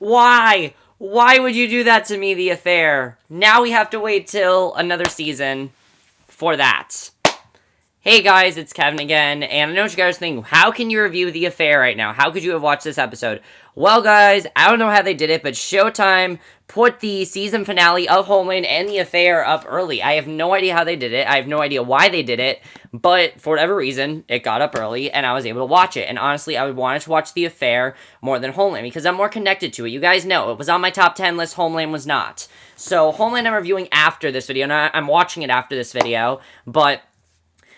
Why? Why would you do that to me, The Affair? Now we have to wait till another season for that. Hey guys, it's Kevin again, and I know what you guys think. How can you review The Affair right now? How could you have watched this episode? Well, guys, I don't know how they did it, but Showtime put the season finale of Homeland and The Affair up early. I have no idea how they did it. I have no idea why they did it, but for whatever reason, it got up early, and I was able to watch it. And honestly, I would want to watch The Affair more than Homeland, because I'm more connected to it. You guys know, it was on my top 10 list, Homeland was not. So, Homeland I'm reviewing after this video, and I'm watching it after this video, but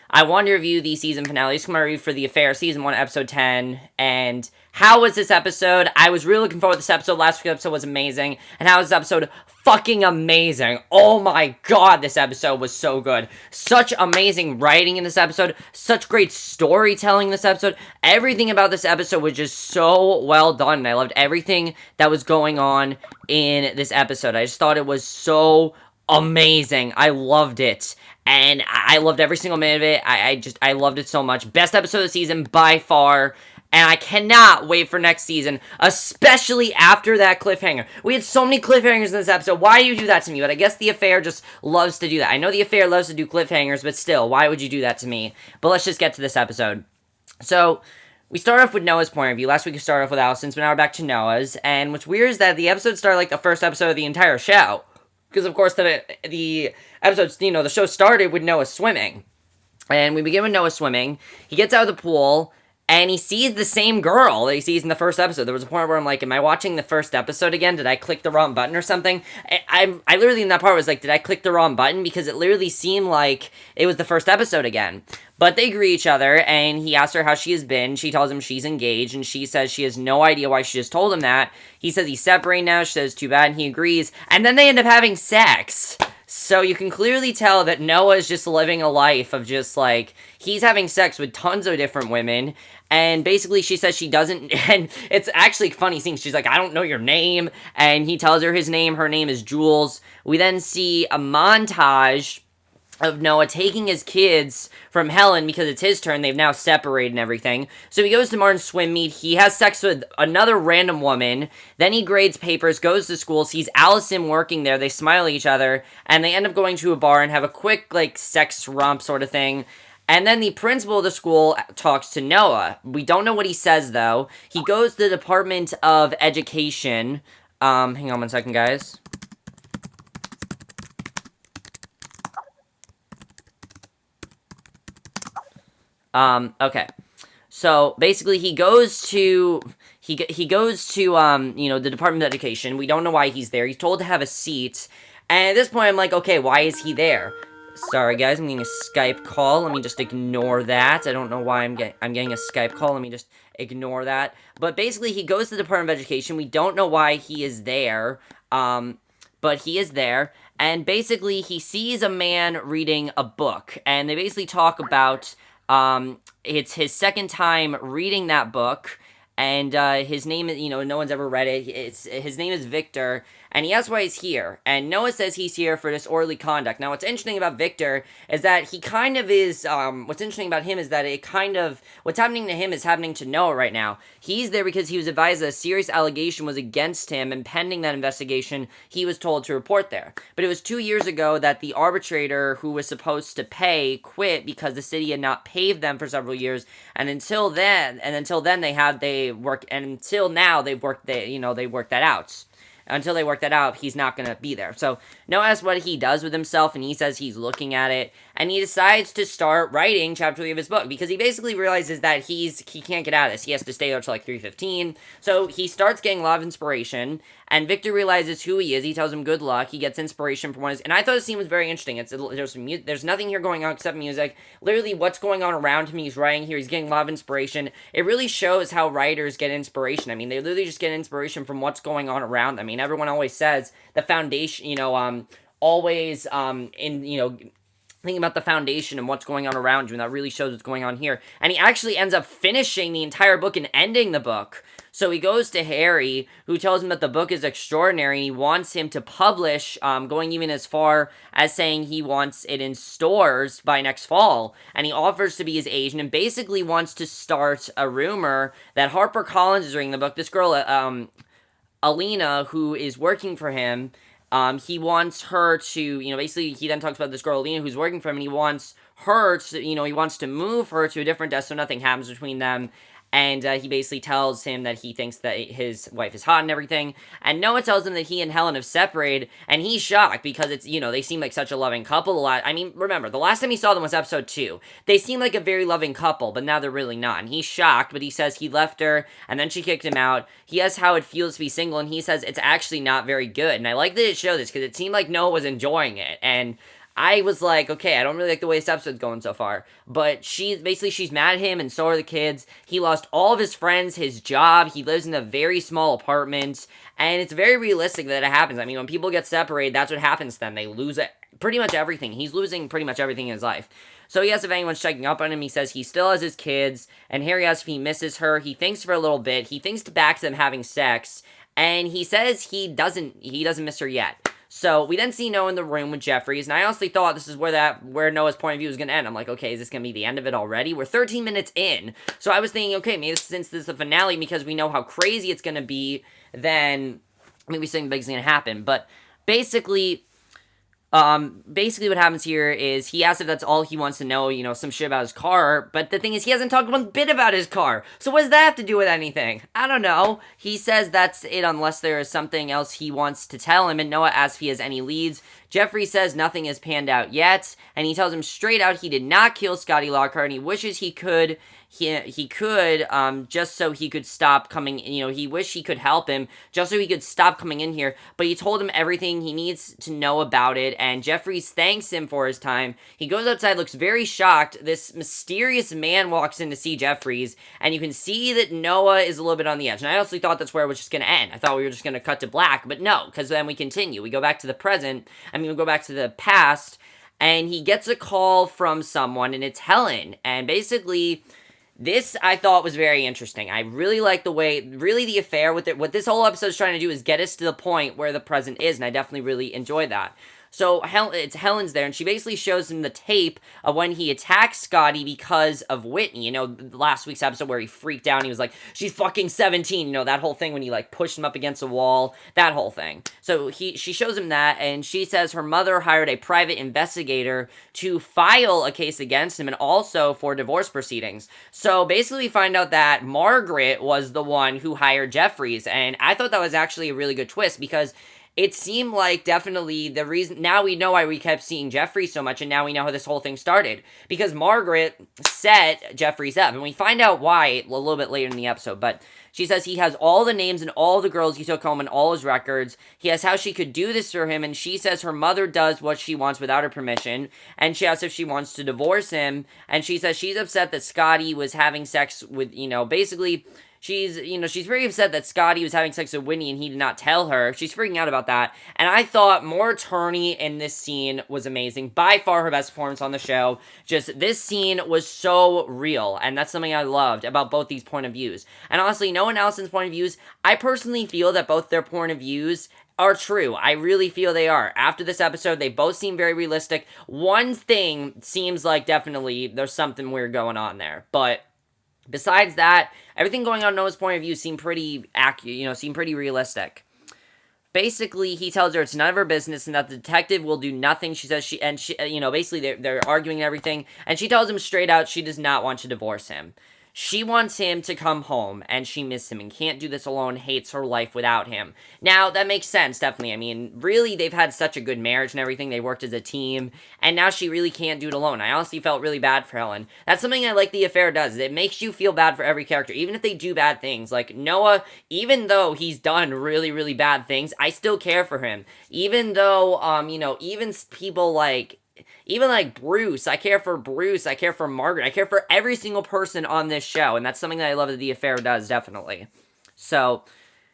I wanted to review the season finale. This is my review for The Affair, Season 1, Episode 10, and how was this episode? I was really looking forward to this episode. Last week's episode was amazing, and how was this episode? Fucking amazing. Oh my god, this episode was so good. Such amazing writing in this episode, such great storytelling in this episode. Everything about this episode was just so well done, and I loved everything that was going on in this episode. I just thought it was so amazing. I loved it. And I loved every single minute of it. I loved it so much. Best episode of the season by far. And I cannot wait for next season, especially after that cliffhanger. We had so many cliffhangers in this episode. Why do you do that to me? But I guess The Affair just loves to do that. I know The Affair loves to do cliffhangers, but still, why would you do that to me? But let's just get to this episode. So, we start off with Noah's point of view. Last week we started off with Allison's, but now we're back to Noah's. And what's weird is that the episode started like the first episode of the entire show. Because, of course, the episodes, the show started with Noah swimming. And we begin with Noah swimming. He gets out of the pool, and he sees the same girl that he sees in the first episode. There was a point where I'm like, am I watching the first episode again? Did I click the wrong button or something? I literally, in that part, was like, did I click the wrong button? Because it literally seemed like it was the first episode again. But they greet each other, and he asks her how she has been. She tells him she's engaged, and she says she has no idea why she just told him that. He says he's separated now. She says, too bad, and he agrees. And then they end up having sex. So you can clearly tell that Noah is just living a life of just, like, he's having sex with tons of different women. And basically she says she doesn't, and it's actually a funny scene. She's like, I don't know your name. And he tells her his name. Her name is Jules. We then see a montage of Noah taking his kids from Helen because it's his turn. They've now separated and everything. So he goes to Martin's swim meet. He has sex with another random woman. Then he grades papers, goes to school, sees Allison working there. They smile at each other, and they end up going to a bar and have a quick, like, sex romp sort of thing. And then the principal of the school talks to Noah. We don't know what he says, though. He goes to the Department of Education. Hang on one second, guys. Okay. So, basically, he goes to the Department of Education. We don't know why he's there. He's told to have a seat. And at this point, I'm like, okay, why is he there? Sorry, guys, I'm getting a Skype call. Let me just ignore that. I don't know why I'm getting a Skype call. Let me just ignore that. But basically, he goes to the Department of Education. We don't know why he is there. But he is there. And basically, he sees a man reading a book. And they basically talk about it's his second time reading that book, and his name is, no one's ever read it. His name is Victor, and he asks why he's here, and Noah says he's here for disorderly conduct. Now, what's interesting about Victor is that he kind of is, what's interesting about him is that what's happening to him is happening to Noah right now. He's there because he was advised that a serious allegation was against him, and pending that investigation, he was told to report there. But it was 2 years ago that the arbitrator who was supposed to pay quit because the city had not paid them for several years, and until now they worked that out. Until they work that out, he's not going to be there. So Noah asks what he does with himself, and he says he's looking at it, and he decides to start writing chapter 3 of his book, because he basically realizes that he can't get out of this. He has to stay there till like 3:15. So he starts getting a lot of inspiration, and Victor realizes who he is. He tells him good luck. He gets inspiration from and I thought the scene was very interesting. There's nothing here going on except music. Literally, what's going on around him, he's writing here. He's getting a lot of inspiration. It really shows how writers get inspiration. I mean, they literally just get inspiration from what's going on around them. I mean, everyone always says the foundation, thinking about the foundation and what's going on around you, and that really shows what's going on here. And he actually ends up finishing the entire book and ending the book. So he goes to Harry, who tells him that the book is extraordinary, and he wants him to publish, going even as far as saying he wants it in stores by next fall. And he offers to be his agent, and basically wants to start a rumor that HarperCollins is reading the book. This girl, Alina, who is working for him, he wants her to, basically he then talks about this girl Alina who's working for him, and he wants her to, he wants to move her to a different desk so nothing happens between them. And he basically tells him that he thinks that his wife is hot and everything. And Noah tells him that he and Helen have separated, and he's shocked because it's, they seem like such a loving couple. I mean, remember, the last time he saw them was episode 2. They seem like a very loving couple, but now they're really not. And he's shocked, but he says he left her, and then she kicked him out. He asks how it feels to be single, and he says it's actually not very good. And I like that it showed this, because it seemed like Noah was enjoying it. And I was like, okay, I don't really like the way this episode's going so far. But she's mad at him, and so are the kids. He lost all of his friends, his job. He lives in a very small apartment. And it's very realistic that it happens. I mean, when people get separated, that's what happens to them. They lose pretty much everything. He's losing pretty much everything in his life. So he asks if anyone's checking up on him. He says he still has his kids. And Harry asks if he misses her. He thinks for a little bit. He thinks back to them having sex. And he says he doesn't miss her yet. So we then see Noah in the room with Jefferies, and I honestly thought this is where Noah's point of view was going to end. I'm like, okay, is this going to be the end of it already? We're 13 minutes in, so I was thinking, okay, maybe since this is the finale, because we know how crazy it's going to be, then maybe something big's going to happen. But basically what happens here is he asks if that's all he wants to know, some shit about his car, but the thing is he hasn't talked one bit about his car, so what does that have to do with anything? I don't know. He says that's it unless there is something else he wants to tell him, and Noah asks if he has any leads. Jeffrey says nothing has panned out yet, and he tells him straight out he did not kill Scotty Lockhart, and he wishes he could, just so he could stop coming, he wished he could help him, just so he could stop coming in here, but he told him everything he needs to know about it, and Jefferies thanks him for his time. He goes outside, looks very shocked. This mysterious man walks in to see Jefferies, and you can see that Noah is a little bit on the edge, and I honestly thought that's where it was just going to end. I thought we were just going to cut to black, but no, because then we continue. We go back to the present, we go back to the past, and he gets a call from someone, and it's Helen, and basically this, I thought, was very interesting. I really like the way, really the affair with it. What this whole episode is trying to do is get us to the point where the present is, and I definitely really enjoyed that. So it's Helen's there, and she basically shows him the tape of when he attacked Scotty because of Whitney. Last week's episode where he freaked out and he was like, she's fucking 17. That whole thing when he, pushed him up against a wall. That whole thing. So she shows him that, and she says her mother hired a private investigator to file a case against him and also for divorce proceedings. So basically we find out that Margaret was the one who hired Jefferies, and I thought that was actually a really good twist because it seemed like definitely the reason, now we know why we kept seeing Jefferies so much, and now we know how this whole thing started. Because Margaret set Jefferies up, and we find out why a little bit later in the episode, but she says he has all the names and all the girls he took home and all his records. He asks how she could do this for him, and she says her mother does what she wants without her permission, and she asks if she wants to divorce him, and she says she's upset that Scotty was having sex with, basically she's very upset that Scotty was having sex with Whitney and he did not tell her. She's freaking out about that. And I thought Maura Tierney in this scene was amazing. By far her best performance on the show. Just, this scene was so real. And that's something I loved about both these point of views. And honestly, Noah and Allison's point of views, I personally feel that both their point of views are true. I really feel they are. After this episode, they both seem very realistic. One thing seems like definitely there's something weird going on there. But besides that, everything going on Noah's point of view seemed pretty accurate, seemed pretty realistic. Basically, he tells her it's none of her business and that the detective will do nothing. She says basically they're arguing and everything. And she tells him straight out she does not want to divorce him. She wants him to come home, and she misses him and can't do this alone, hates her life without him. Now, that makes sense, definitely. Really, they've had such a good marriage and everything. They worked as a team, and now she really can't do it alone. I honestly felt really bad for Helen. That's something I like The Affair does. It makes you feel bad for every character, even if they do bad things. Like, Noah, even though he's done really, really bad things, I still care for him. Even though, even people like Bruce, I care for Bruce, I care for Margaret, I care for every single person on this show, and that's something that I love that The Affair does, definitely. So,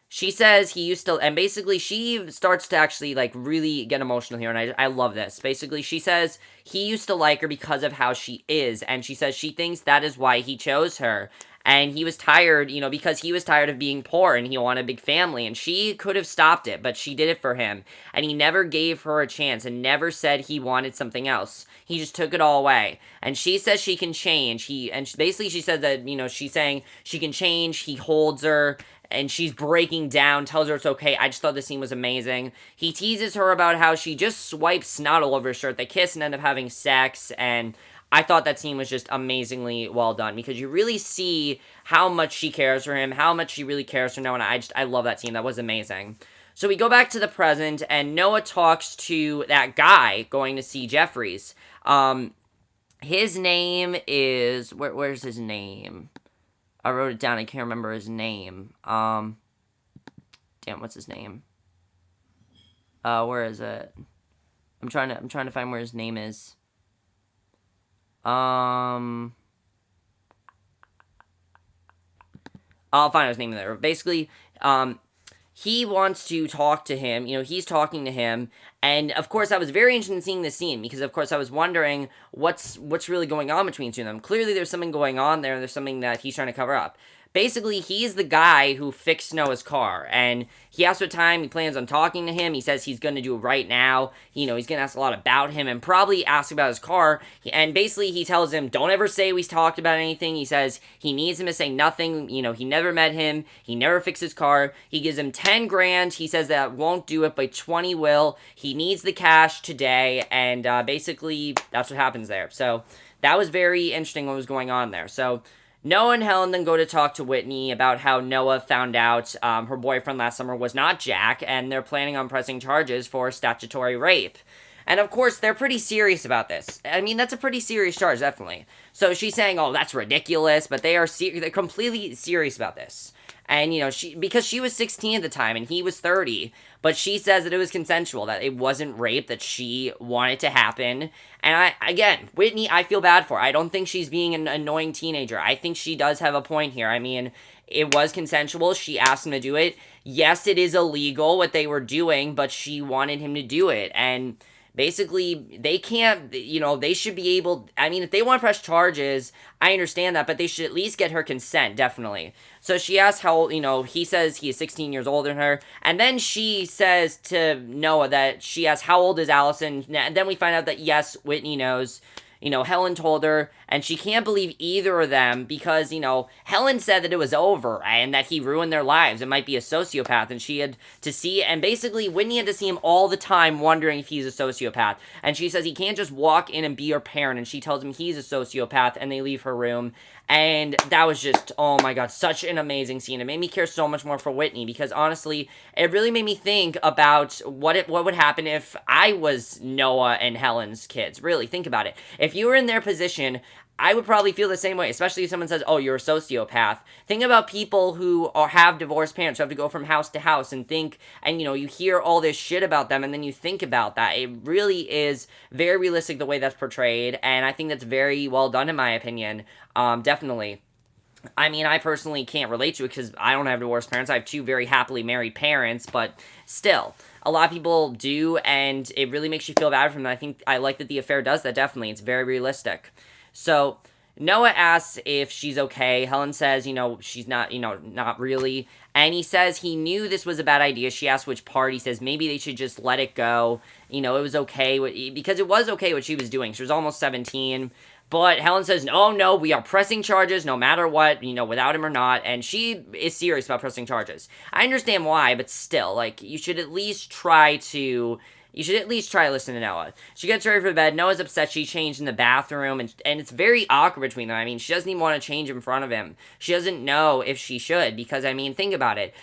she says and basically she starts to actually, really get emotional here, and I love this. Basically, she says he used to like her because of how she is, and she says she thinks that is why he chose her. And he was tired, because he was tired of being poor and he wanted a big family. And she could have stopped it, but she did it for him. And he never gave her a chance and never said he wanted something else. He just took it all away. And she says she can change. Basically she said that, she's saying she can change. He holds her. and she's breaking down, tells her it's okay. I just thought this scene was amazing. He teases her about how she just swipes snot all over his shirt. They kiss and end up having sex, and I thought that scene was just amazingly well done, because you really see how much she cares for him, how much she really cares for Noah, and I love that scene. That was amazing. So we go back to the present, and Noah talks to that guy going to see Jefferies. His name is... Where's his name? I wrote it down. I can't remember his name. Damn, what's his name? Where is it? I'm trying to find where his name is. I'll find his name there. Basically, he wants to talk to him. He's talking to him. And, of course, I was very interested in seeing this scene because, of course, I was wondering what's really going on between the two of them. Clearly, there's something going on there. There's something that he's trying to cover up. Basically, he's the guy who fixed Noah's car, and he asked what time he plans on talking to him. He says he's going to do it right now. He's going to ask a lot about him and probably ask about his car, and basically he tells him, don't ever say we talked about anything. He says he needs him to say nothing. He never met him. He never fixed his car. He gives him 10 grand. He says that won't do it, but 20 will. He needs the cash today, and basically that's what happens there. So that was very interesting what was going on there. So Noah and Helen then go to talk to Whitney about how Noah found out her boyfriend last summer was not Jack, and they're planning on pressing charges for statutory rape. And of course, they're pretty serious about this. I mean, that's a pretty serious charge, definitely. So she's saying, oh, that's ridiculous, but they're completely serious about this. And, because she was 16 at the time and he was 30, but she says that it was consensual, that it wasn't rape, that she wanted to happen. And Whitney, I feel bad for. I don't think she's being an annoying teenager. I think she does have a point here. I mean, it was consensual. She asked him to do it. Yes, it is illegal what they were doing, but she wanted him to do it. And basically, they can't, they should be able, I mean, if they want to press charges, I understand that, but they should at least get her consent, definitely. So she asks how old, he says he is 16 years older than her, and then she says to Noah that she asks, how old is Allison? And then we find out that, yes, Whitney knows. Helen told her, and she can't believe either of them because, Helen said that it was over and that he ruined their lives. It might be a sociopath, and she had to see, and basically Whitney had to see him all the time wondering if he's a sociopath. And she says he can't just walk in and be her parent, and she tells him he's a sociopath, and they leave her room. And that was just, oh my god, such an amazing scene. It made me care so much more for Whitney because honestly, it really made me think about what would happen if I was Noah and Helen's kids. Really, think about it. If you were in their position, I would probably feel the same way, especially if someone says, oh, you're a sociopath. Think about people who have divorced parents who have to go from house to house and think, and you hear all this shit about them, and then you think about that. It really is very realistic the way that's portrayed, and I think that's very well done in my opinion. Definitely. I mean, I personally can't relate to it because I don't have divorced parents. I have two very happily married parents, but still, a lot of people do, and it really makes you feel bad for them. I think I like that the affair does that, definitely. It's very realistic. So Noah asks if she's okay. Helen says, she's not, not really. And he says he knew this was a bad idea. She asks which part. He says maybe they should just let it go. It was okay, because it was okay what she was doing. She was almost 17. But Helen says, no, we are pressing charges no matter what, without him or not. And she is serious about pressing charges. I understand why, but still, you should at least try to listen to Noah. She gets ready for bed. Noah's upset she changed in the bathroom, and it's very awkward between them. I mean, she doesn't even want to change in front of him. She doesn't know if she should, because, I mean, think about it.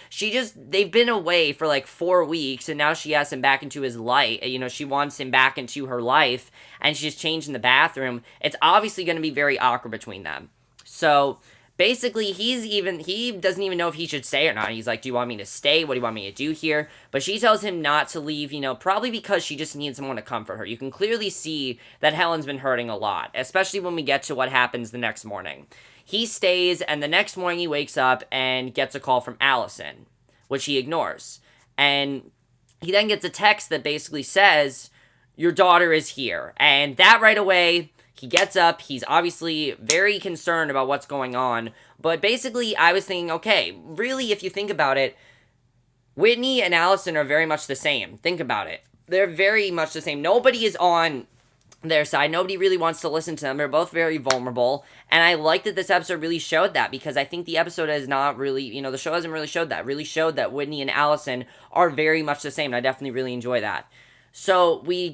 They've been away for 4 weeks, and now she has him back into his life. She wants him back into her life, and she's changed in the bathroom. It's obviously going to be very awkward between them. So basically, he doesn't even know if he should stay or not. He's like, do you want me to stay? What do you want me to do here? But she tells him not to leave, probably because she just needs someone to comfort her. You can clearly see that Helen's been hurting a lot, especially when we get to what happens the next morning. He stays, and the next morning he wakes up and gets a call from Allison, which he ignores. And he then gets a text that basically says, your daughter is here. And that right away, he gets up, he's obviously very concerned about what's going on, but basically I was thinking, okay, really if you think about it, Whitney and Allison are very much the same. Think about it. They're very much the same. Nobody is on their side. Nobody really wants to listen to them. They're both very vulnerable. And I like that this episode really showed that, because I think the episode has not really, the show hasn't really showed that. Really showed that Whitney and Allison are very much the same. And I definitely really enjoy that. So he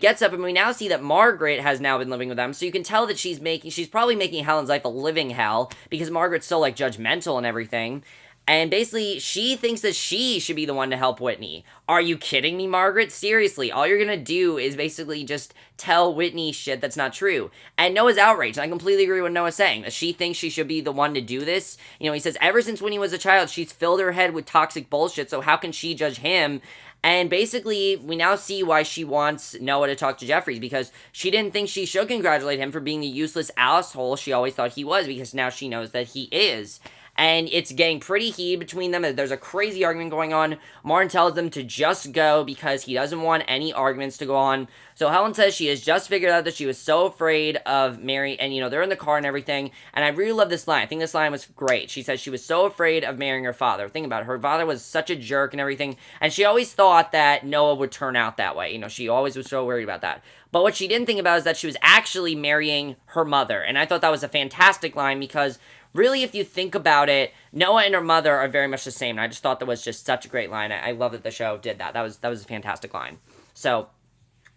gets up, and we now see that Margaret has now been living with them. So you can tell that she's probably making Helen's life a living hell, because Margaret's so like judgmental and everything. And basically, she thinks that she should be the one to help Whitney. Are you kidding me, Margaret? Seriously, all you're gonna do is basically just tell Whitney shit that's not true. And Noah's outraged, and I completely agree with Noah saying that she thinks she should be the one to do this. He says, ever since Whitney was a child, she's filled her head with toxic bullshit, so how can she judge him? And basically, we now see why she wants Noah to talk to Jefferies, because she didn't think she should congratulate him for being the useless asshole she always thought he was, because now she knows that he is. And it's getting pretty heated between them. There's a crazy argument going on. Martin tells them to just go because he doesn't want any arguments to go on. So Helen says she has just figured out that she was so afraid of Mary, and they're in the car and everything. And I really love this line. I think this line was great. She says she was so afraid of marrying her father. Think about it. Her father was such a jerk and everything. And she always thought that Noah would turn out that way. She always was so worried about that. But what she didn't think about is that she was actually marrying her mother. And I thought that was a fantastic line, because really, if you think about it, Noah and her mother are very much the same. And I just thought that was just such a great line. I love that the show did that. That was a fantastic line. So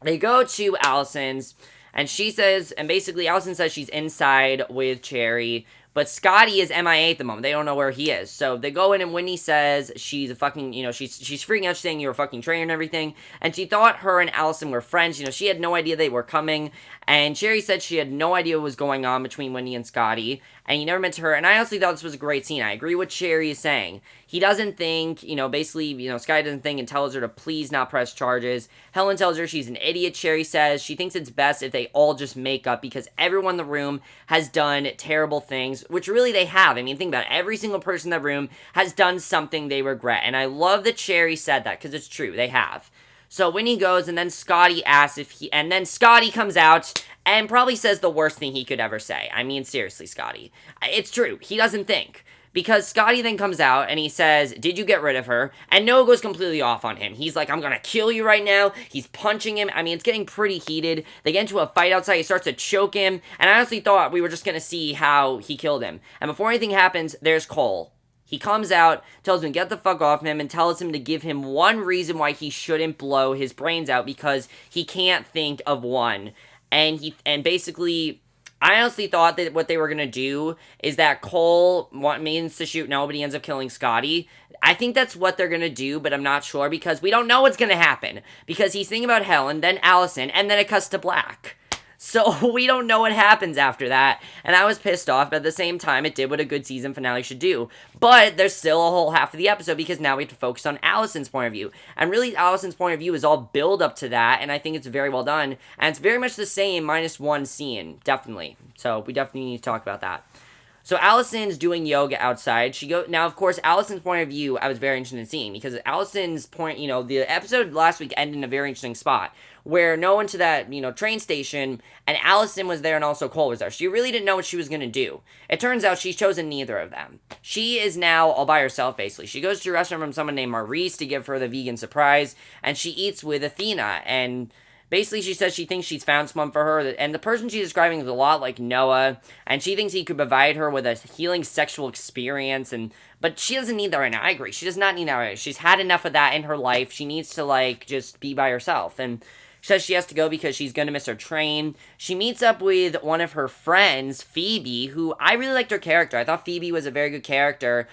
they go to Allison's, and she says, and basically Allison says she's inside with Cherry, but Scotty is MIA at the moment. They don't know where he is. So they go in, and Whitney says she's a fucking, she's freaking out, saying you're a fucking traitor and everything. And she thought her and Allison were friends. She had no idea they were coming. And Cherry said she had no idea what was going on between Whitney and Scotty. And he never meant to her. And I honestly thought this was a great scene. I agree with Cherry is saying. He doesn't think, basically, Scotty doesn't think, and tells her to please not press charges. Helen tells her she's an idiot, Cherry says. She thinks it's best if they all just make up, because everyone in the room has done terrible things, which really they have. I mean, think about it. Every single person in that room has done something they regret. And I love that Cherry said that, because it's true. They have. So Whitney goes, and then Scotty asks and then Scotty comes out and probably says the worst thing he could ever say. I mean, seriously, Scotty. It's true. He doesn't think. Because Scotty then comes out and he says, did you get rid of her? And Noah goes completely off on him. He's like, I'm gonna kill you right now. He's punching him. I mean, it's getting pretty heated. They get into a fight outside. He starts to choke him. And I honestly thought we were just gonna see how he killed him. And before anything happens, there's Cole. He comes out, tells him to get the fuck off him, and tells him to give him one reason why he shouldn't blow his brains out, because he can't think of one. And basically, I honestly thought that what they were gonna do is that Cole means to shoot Noah, but he ends up killing Scotty. I think that's what they're gonna do, but I'm not sure, because we don't know what's gonna happen. Because he's thinking about Helen, then Allison, and then it cuts to black. So we don't know what happens after that, and I was pissed off, but at the same time, it did what a good season finale should do. But there's still a whole half of the episode, because now we have to focus on Allison's point of view. And really, Allison's point of view is all build up to that, and I think it's very well done. And it's very much the same, minus one scene, definitely. So we definitely need to talk about that. So Allison's doing yoga outside. Now, of course, Allison's point of view, I was very interested in seeing, because Allison's point, the episode last week ended in a very interesting spot, where Noah went to that, train station, and Allison was there, and also Cole was there. She really didn't know what she was going to do. It turns out she's chosen neither of them. She is now all by herself, basically. She goes to a restaurant from someone named Maurice to give her the vegan surprise, and she eats with Athena, and basically, she says she thinks she's found someone for her, and the person she's describing is a lot like Noah, and she thinks he could provide her with a healing sexual experience, but she doesn't need that right now. I agree. She does not need that right now. She's had enough of that in her life. She needs to, just be by herself, and she says she has to go because she's going to miss her train. She meets up with one of her friends, Phoebe, who I really liked her character. I thought Phoebe was a very good character.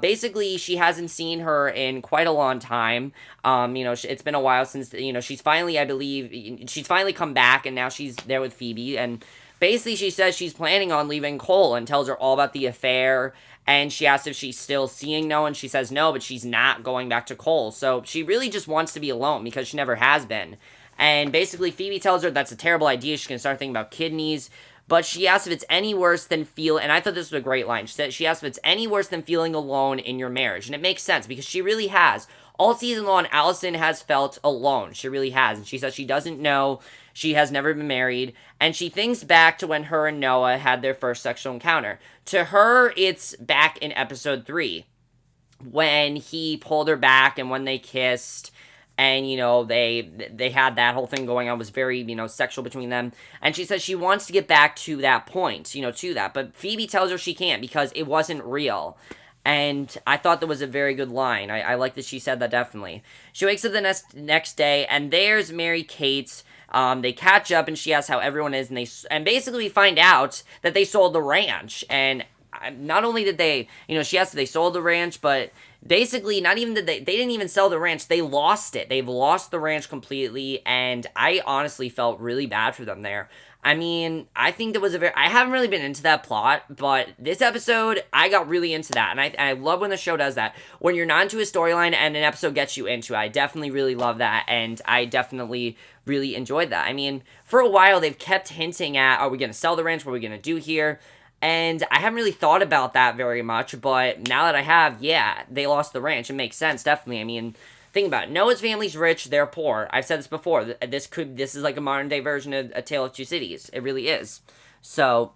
Basically, she hasn't seen her in quite a long time. It's been a while since, she's finally, I believe, she's finally come back, and now she's there with Phoebe, and basically she says she's planning on leaving Cole, and tells her all about the affair, and she asks if she's still seeing Noah, and she says no, but she's not going back to Cole. So she really just wants to be alone, because she never has been. And basically, Phoebe tells her that's a terrible idea. She's going to start thinking about kidneys. But she asks if it's any worse than and I thought this was a great line. She asks if it's any worse than feeling alone in your marriage. And it makes sense, because she really has. All season long, Allison has felt alone. She really has. And she says she doesn't know. She has never been married. And she thinks back to when her and Noah had their first sexual encounter. To her, it's back in episode 3. When he pulled her back and when they kissed. and they had that whole thing going on, was very sexual between them, and she says she wants to get back to that point, to that, but Phoebe tells her she can't because it wasn't real. And I thought that was a very good line. I like that she said that, definitely. She wakes up the next day, and there's Mary Kate. They catch up, and she asks how everyone is, and basically find out that they sold the ranch. And not only did they, she asked if they sold the ranch, but basically not even did they didn't even sell the ranch. They lost it. They've lost the ranch completely, and I honestly felt really bad for them there. I mean, I think that was I haven't really been into that plot, but this episode, I got really into that, and I love when the show does that. When you're not into a storyline and an episode gets you into it, I definitely really love that, and I definitely really enjoyed that. I mean, for a while, they've kept hinting at, are we going to sell the ranch? What are we going to do here? And I haven't really thought about that very much, but now that I have, yeah, they lost the ranch. It makes sense, definitely. I mean, think about it. Noah's family's rich, they're poor. I've said this before. This is like a modern day version of A Tale of Two Cities. It really is. So,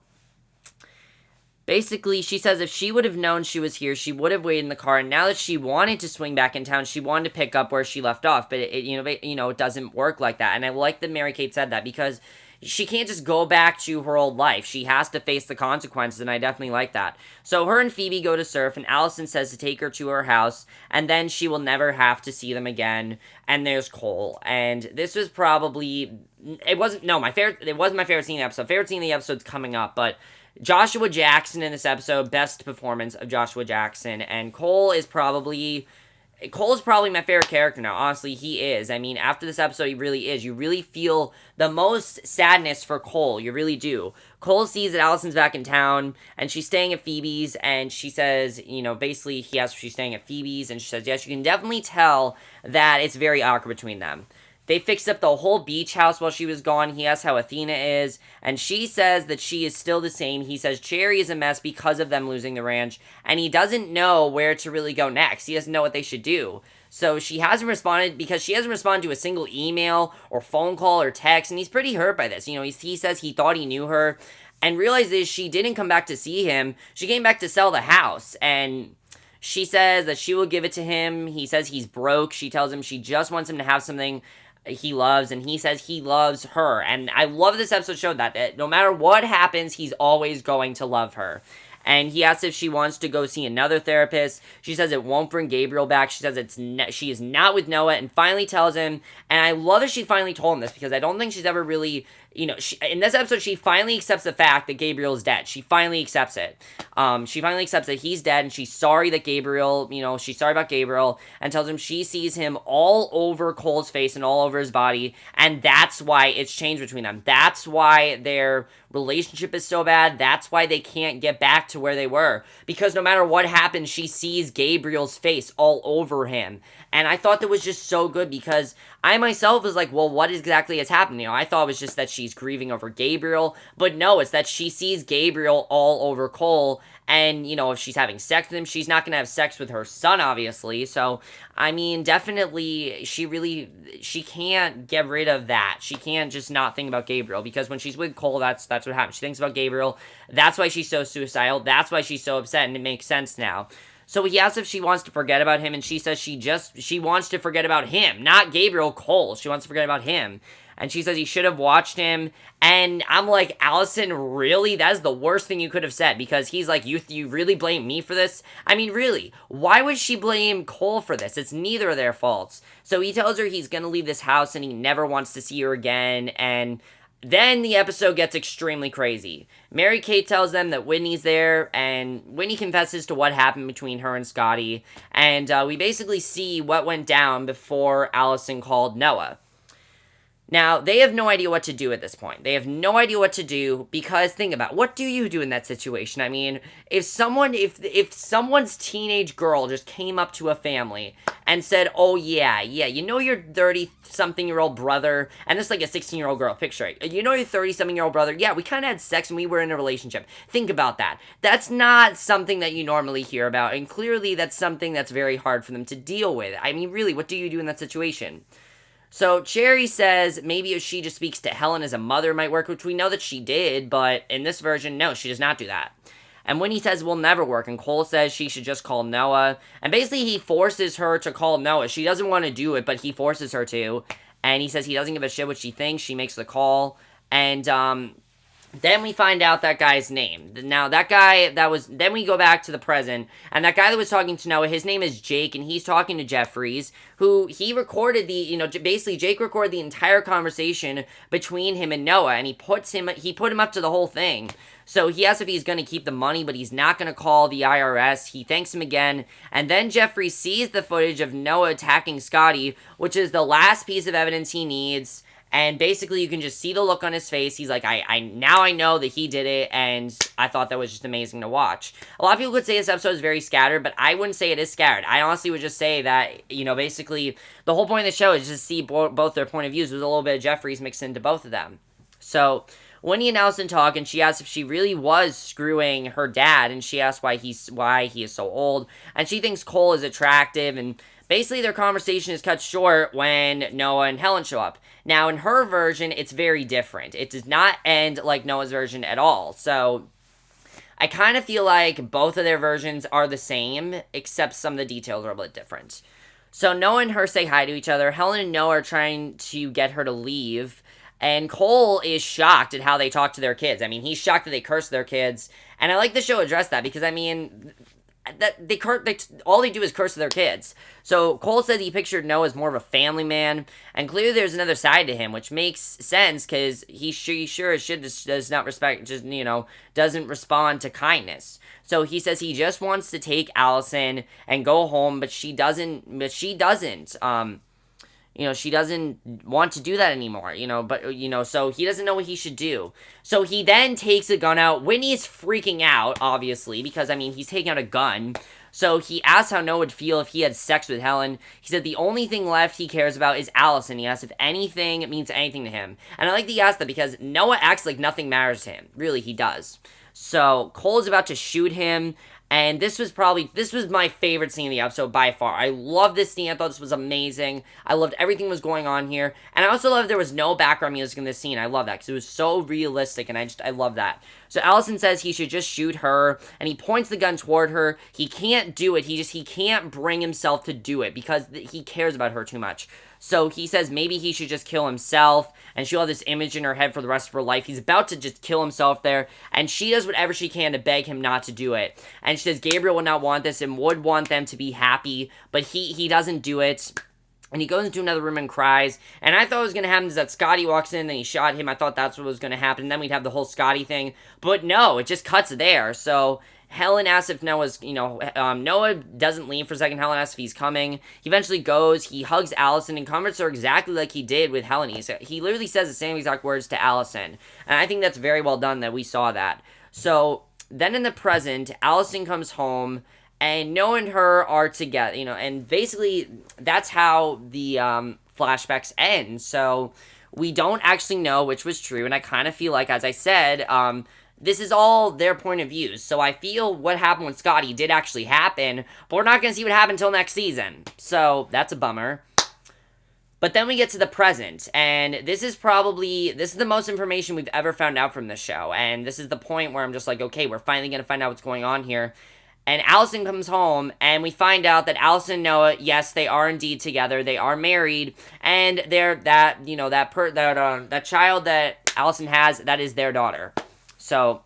basically, she says if she would have known she was here, she would have waited in the car. And now that she wanted to swing back in town, she wanted to pick up where she left off. But it doesn't work like that. And I like that Mary Kate said that, because she can't just go back to her old life. She has to face the consequences, and I definitely like that. So her and Phoebe go to surf, and Allison says to take her to her house, and then she will never have to see them again. And there's Cole. And this was probably, it wasn't my favorite scene of the episode. Favorite scene of the episode's coming up, but Joshua Jackson in this episode, best performance of Joshua Jackson, and Cole is probably my favorite character now. Honestly, he is. I mean, after this episode, he really is. You really feel the most sadness for Cole. You really do. Cole sees that Allison's back in town, and she's staying at Phoebe's, and she says, basically, he asks if she's staying at Phoebe's, and she says, yes, you can definitely tell that it's very awkward between them. They fixed up the whole beach house while she was gone. He asks how Athena is, and she says that she is still the same. He says Cherry is a mess because of them losing the ranch, and he doesn't know where to really go next. He doesn't know what they should do. So she hasn't responded, because she hasn't responded to a single email or phone call or text, and he's pretty hurt by this. He says he thought he knew her, and realizes she didn't come back to see him. She came back to sell the house, and she says that she will give it to him. He says he's broke. She tells him she just wants him to have something he loves, and he says he loves her. And I love this episode showed that no matter what happens, he's always going to love her. And he asks if she wants to go see another therapist. She says it won't bring Gabriel back. She says she is not with Noah, and finally tells him, and I love that she finally told him this, because I don't think she's ever really, in this episode, she finally accepts the fact that Gabriel is dead. She finally accepts it. She finally accepts that he's dead, and she's sorry that Gabriel, she's sorry about Gabriel, and tells him she sees him all over Cole's face and all over his body, and that's why it's changed between them. That's why their relationship is so bad. That's why they can't get back to where they were, because no matter what happens, she sees Gabriel's face all over him. And I thought that was just so good, because I myself was like, well, what exactly has happened? I thought it was just that she's grieving over Gabriel, but no, it's that she sees Gabriel all over Cole, and, if she's having sex with him, she's not going to have sex with her son, obviously. So, I mean, definitely, she can't get rid of that. She can't just not think about Gabriel, because when she's with Cole, that's what happens. She thinks about Gabriel. That's why she's so suicidal. That's why she's so upset, and it makes sense now. So he asks if she wants to forget about him, and she says she wants to forget about him, not Gabriel, Cole. She wants to forget about him. And she says he should have watched him. And I'm like, Allison, really? That is the worst thing you could have said. Because he's like, you really blame me for this? I mean, really, why would she blame Cole for this? It's neither of their faults. So he tells her he's going to leave this house and he never wants to see her again. And then the episode gets extremely crazy. Mary Kate tells them that Whitney's there, and Whitney confesses to what happened between her and Scotty. And we basically see what went down before Allison called Noah. Now, they have no idea what to do at this point. They have no idea what to do, because think about it, what do you do in that situation? I mean, if someone's teenage girl just came up to a family and said, oh yeah, your 30-something-year-old brother, and this is like a 16-year-old girl, picture it, your 30-something-year-old brother, yeah, we kind of had sex and we were in a relationship. Think about that. That's not something that you normally hear about, and clearly that's something that's very hard for them to deal with. I mean, really, what do you do in that situation? So Cherry says maybe if she just speaks to Helen as a mother might work, which we know that she did, but in this version, no, she does not do that. And Winnie says it will never work, and Cole says she should just call Noah. And basically he forces her to call Noah. She doesn't want to do it, but he forces her to. And he says he doesn't give a shit what she thinks. She makes the call. And then we find out that guy's name. Now, that guy then we go back to the present, and that guy that was talking to Noah, his name is Jake, and he's talking to Jefferies, who he recorded basically Jake recorded the entire conversation between him and Noah, and he put him up to the whole thing. So he asks if he's going to keep the money, but he's not going to call the IRS. He thanks him again, and then Jefferies sees the footage of Noah attacking Scotty, which is the last piece of evidence he needs. And basically, you can just see the look on his face. He's like, now I know that he did it, and I thought that was just amazing to watch. A lot of people could say this episode is very scattered, but I wouldn't say it is scattered. I honestly would just say that, basically, the whole point of the show is just to see both their point of views with a little bit of Jefferies mixed into both of them. So, Winnie and Allison talk, and she asks if she really was screwing her dad, and she asks why he is so old, and she thinks Cole is attractive, and basically their conversation is cut short when Noah and Helen show up. Now, in her version, it's very different. It does not end like Noah's version at all. So, I kind of feel like both of their versions are the same, except some of the details are a bit different. So, Noah and her say hi to each other. Helen and Noah are trying to get her to leave. And Cole is shocked at how they talk to their kids. I mean, he's shocked that they curse their kids. And I like the show address that because, I mean, all they do is curse their kids. So Cole said he pictured Noah as more of a family man, and clearly there's another side to him, which makes sense because he sure as shit does not doesn't respond to kindness. So he says he just wants to take Allison and go home, but she doesn't. She doesn't want to do that anymore, so he doesn't know what he should do. So he then takes a gun out. Winnie's freaking out, obviously, because, he's taking out a gun. So he asks how Noah would feel if he had sex with Helen. He said the only thing left he cares about is Allison. He asks if anything means anything to him. And I like that he asked that because Noah acts like nothing matters to him. Really, he does. So Cole is about to shoot him. And this was my favorite scene of the episode by far. I love this scene. I thought this was amazing. I loved everything that was going on here. And I also love there was no background music in this scene. I love that because it was so realistic and I love that. So Allison says he should just shoot her and he points the gun toward her. He can't do it. He can't bring himself to do it because he cares about her too much. So he says maybe he should just kill himself, and she'll have this image in her head for the rest of her life. He's about to just kill himself there, and she does whatever she can to beg him not to do it. And she says Gabriel would not want this and would want them to be happy, but he doesn't do it. And he goes into another room and cries. And I thought what was going to happen is that Scotty walks in and he shot him. I thought that's what was going to happen. And then we'd have the whole Scotty thing. But no, it just cuts there. So Helen asks if Noah's, Noah doesn't leave for a second. Helen asks if he's coming. He eventually goes. He hugs Allison and comforts her exactly like he did with Helen. He literally says the same exact words to Allison. And I think that's very well done that we saw that. So then in the present, Allison comes home. And Noah and her are together, and basically that's how the flashbacks end. So we don't actually know which was true, and I kind of feel like, as I said, this is all their point of view. So I feel what happened with Scotty did actually happen, but we're not going to see what happened until next season. So that's a bummer. But then we get to the present, and this is the most information we've ever found out from this show, and this is the point where I'm just like, okay, we're finally going to find out what's going on here. And Allison comes home, and we find out that Allison and Noah, yes, they are indeed together. They are married, and that child that Allison has, that is their daughter. So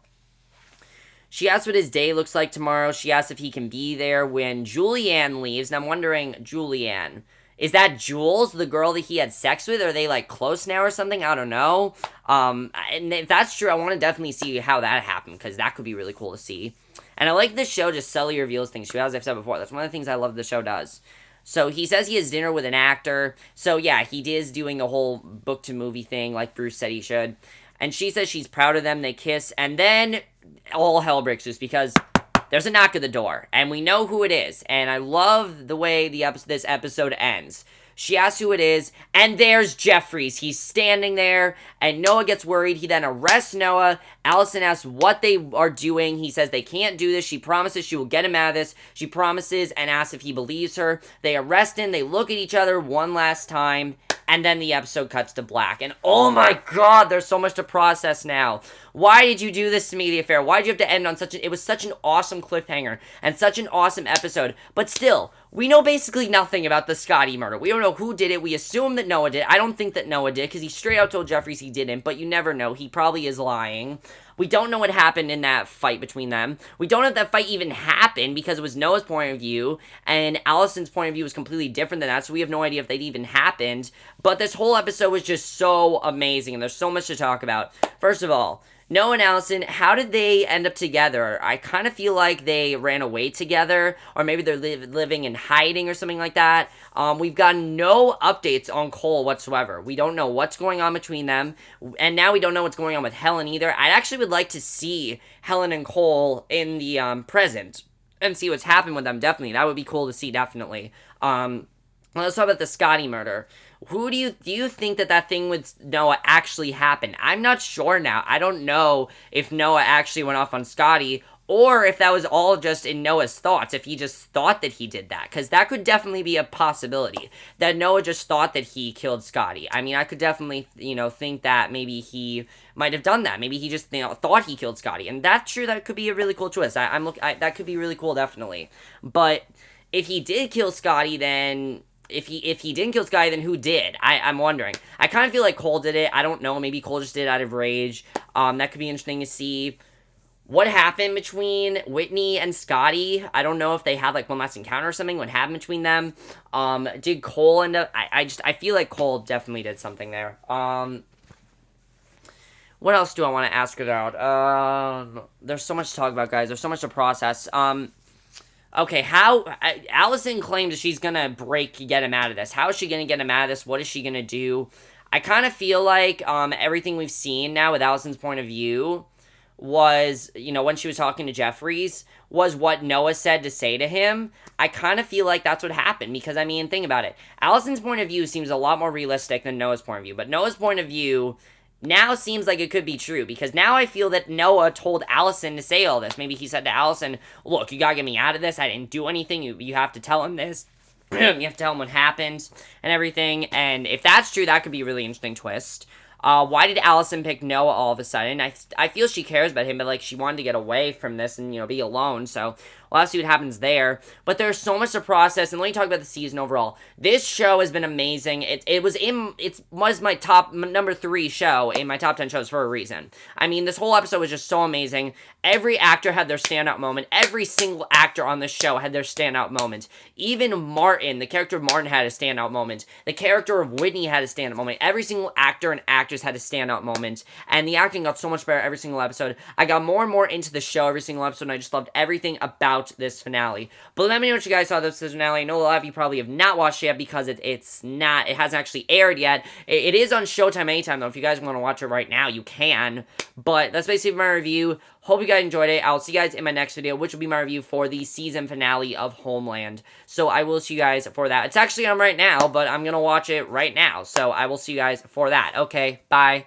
she asks what his day looks like tomorrow. She asks if he can be there when Julianne leaves. And I'm wondering, Julianne, is that Jules, the girl that he had sex with? Are they, close now or something? I don't know. And if that's true, I want to definitely see how that happened, because that could be really cool to see. And I like this show just subtly reveals things, too, as I've said before. That's one of the things I love the show does. So he says he has dinner with an actor. So, yeah, he is doing the whole book-to-movie thing like Bruce said he should. And she says she's proud of them. They kiss. And then all hell breaks loose because there's a knock at the door. And we know who it is. And I love the way this episode ends. She asks who it is, and there's Jefferies. He's standing there, and Noah gets worried. He then arrests Noah. Allison asks what they are doing. He says they can't do this. She promises she will get him out of this. She promises and asks if he believes her. They arrest him. They look at each other one last time, and then the episode cuts to black. And oh my god, there's so much to process now. Why did you do this to me, The Affair? Why did you have to end on it was such an awesome cliffhanger, and such an awesome episode, but still, we know basically nothing about the Scotty murder. We don't know who did it. We assume that Noah did. I don't think that Noah did, because he straight out told Jefferies he didn't, but you never know. He probably is lying. We don't know what happened in that fight between them. We don't know if that fight even happened, because it was Noah's point of view, and Allison's point of view was completely different than that, so we have no idea if that even happened. But this whole episode was just so amazing, and there's so much to talk about. First of all, Noah and Allison, how did they end up together? I kind of feel like they ran away together, or maybe they're living in hiding or something like that. We've gotten no updates on Cole whatsoever. We don't know what's going on between them, and now we don't know what's going on with Helen either. I actually would like to see Helen and Cole in the present and see what's happened with them, definitely. That would be cool to see, definitely. Let's talk about the Scotty murder. Who do you think that thing with Noah actually happened? I'm not sure now. I don't know if Noah actually went off on Scotty, or if that was all just in Noah's thoughts, if he just thought that he did that, because that could definitely be a possibility, that Noah just thought that he killed Scotty. I mean, I could definitely, think that maybe he might have done that. Maybe he just, thought he killed Scotty, and that's true. That could be a really cool twist. That could be really cool, definitely. But if he did kill Scotty, then if he didn't kill Scotty, then who did? I'm wondering. I kind of feel like Cole did it. I don't know. Maybe Cole just did it out of rage. That could be interesting to see. What happened between Whitney and Scotty? I don't know if they had, like, one last encounter or something. What happened between them? Did Cole end up... I feel like Cole definitely did something there. What else do I want to ask about? There's so much to talk about, guys. There's so much to process. Okay, Allison claims she's gonna get him out of this. How is she gonna get him out of this? What is she gonna do? I kind of feel like, everything we've seen now with Allison's point of view was, when she was talking to Jefferies, was what Noah said to say to him. I kind of feel like that's what happened, because, I mean, think about it. Allison's point of view seems a lot more realistic than Noah's point of view, but Noah's point of view now seems like it could be true, because now I feel that Noah told Allison to say all this. Maybe he said to Allison, look, you gotta get me out of this. I didn't do anything. You have to tell him this. You have to tell him what happened and everything. And if that's true, that could be a really interesting twist. Why did Allison pick Noah all of a sudden? I feel she cares about him, but, like, she wanted to get away from this and, be alone, so we'll have to see what happens there. But there's so much to process, and let me talk about the season overall. This show has been amazing. It was my top number 3 show in my top 10 shows for a reason. I mean, this whole episode was just so amazing. Every actor had their standout moment. Every single actor on this show had their standout moment. Even Martin, the character of Martin, had a standout moment. The character of Whitney had a standout moment. Every single actor and actress had a standout moment. And the acting got so much better every single episode. I got more and more into the show every single episode, and I just loved everything about this finale. But let me know what you guys thought of this finale. I know a lot of you probably have not watched it yet, because it hasn't actually aired yet. It is on Showtime anytime, though. If you guys want to watch it right now, you can. But that's basically my review. Hope you guys enjoyed it. I'll see you guys in my next video, which will be my review for the season finale of Homeland. So I will see you guys for that. It's actually on right now, but I'm going to watch it right now. So I will see you guys for that. Okay, bye.